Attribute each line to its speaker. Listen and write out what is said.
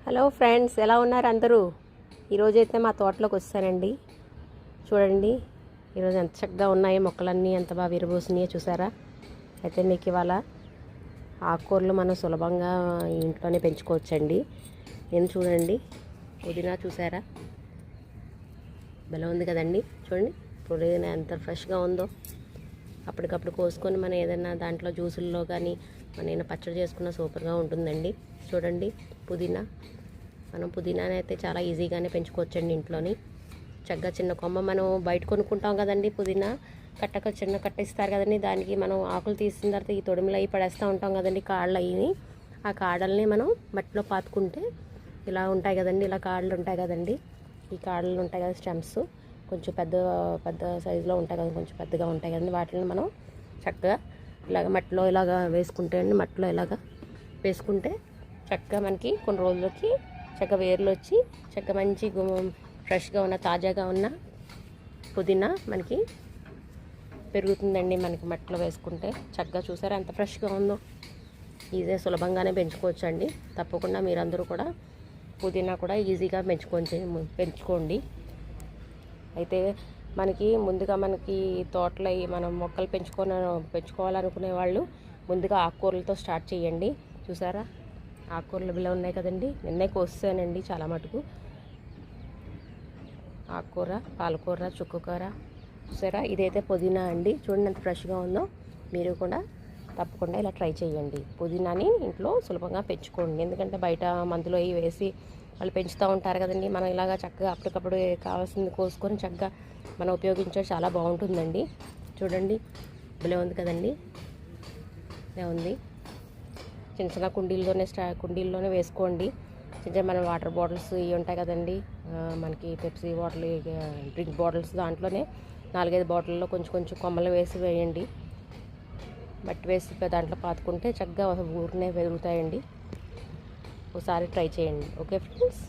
Speaker 1: Hello friends, ఎలా ఉన్నారు అందరూ? ఈరోజైతే మా తోటలోకి వచ్చానండి. చూడండి ఈరోజు ఎంత చక్కగా ఉన్నాయో మొక్కలన్నీ, ఎంత బాగా విరబోసినాయో చూసారా. అయితే మీకు ఇవాళ ఆకుకూరలు మనం సులభంగా ఇంట్లోనే పెంచుకోవచ్చండి. నేను చూడండి పుదీనా చూసారా, భలే ఉంది కదండి. చూడండి పుదీనా ఎంత ఫ్రెష్గా ఉందో. అప్పటికప్పుడు కోసుకొని మనం ఏదైనా దాంట్లో జ్యూసుల్లో కానీ మన పచ్చడి చేసుకున్న సూపర్గా ఉంటుందండి. చూడండి పుదీనా, మనం పుదీనాని అయితే చాలా ఈజీగానే పెంచుకోవచ్చండి ఇంట్లోని. చక్కగా చిన్న కొమ్మ మనం బయట కొనుక్కుంటాం కదండి, పుదీనా చిన్న కట్ట ఇస్తారు కదండి, దానికి మనం ఆకులు తీసిన తర్వాత ఈ తొడిమిలు అవి పడేస్తూ ఉంటాం కదండి, కాళ్ళు అవి. ఆ కాడల్ని మనం మట్టిలో పాతుకుంటే ఇలా ఉంటాయి కదండి, ఇలా కాళ్ళు ఉంటాయి కదండి, ఈ కాళ్ళు ఉంటాయి కదా స్టెమ్స్, కొంచెం పెద్ద పెద్ద సైజులో ఉంటాయి కదా, కొంచెం పెద్దగా ఉంటాయి కదండి, వాటిని మనం చక్కగా ఇలాగ మట్టిలో ఇలాగ వేసుకుంటే అండి, మట్టిలో ఇలాగ వేసుకుంటే చక్కగా మనకి కొన్ని రోజులకి చక్కగా వేర్లు వచ్చి చక్కగా మంచి ఫ్రెష్గా ఉన్న తాజాగా ఉన్న పుదీనా మనకి పెరుగుతుందండి. మనకి మట్టిలో వేసుకుంటే చక్కగా చూసారా ఎంత ఫ్రెష్గా ఉందో. ఈజీ సులభంగానే పెంచుకోవచ్చు అండి. తప్పకుండా మీరందరూ కూడా పుదీనా కూడా ఈజీగా పెంచుకోండి. అయితే మనకి ముందుగా మనకి తోటలో మనం మొక్కలు పెంచుకోవాలనుకునే వాళ్ళు ముందుగా ఆకుకూరలతో స్టార్ట్ చేయండి. చూసారా ఆకుకూరలు బిల్ల ఉన్నాయి కదండి, నిన్నే కోసానండి చాలా మటుకు. ఆకుకూర, పాలకూర, చుక్కకూర చూసారా. ఇదైతే పుదీనా అండి, చూడండి ఎంత ఫ్రెష్గా ఉందో. మీరు కూడా తప్పకుండా ఇలా ట్రై చేయండి. పుదీనాని ఇంట్లో సులభంగా పెంచుకోండి. ఎందుకంటే బయట మందులు అవి వేసి వాళ్ళు పెంచుతూ ఉంటారు కదండి. మనం ఇలాగా చక్కగా అప్పటికప్పుడు కావాల్సింది కోసుకొని చక్కగా మనం ఉపయోగించడం చాలా బాగుంటుందండి. చూడండి భలే ఉంది కదండి, ఇలా ఉంది. చిన్న చిన్న కుండీల్లోనే వేసుకోండి. చిన్న మన వాటర్ బాటిల్స్ ఇవి ఉంటాయి కదండి, మనకి పెప్సీ బాటిల్, డ్రింక్ బాటిల్స్, దాంట్లోనే 4-5 బాటిల్లో కొంచెం కొంచెం కొమ్మలు వేయండి. మట్టి వేసి దాంట్లో పాతుకుంటే చక్కగా ఊరినే పెరుగుతాయండి. ఒకసారి ట్రై చేయండి. Okay friends.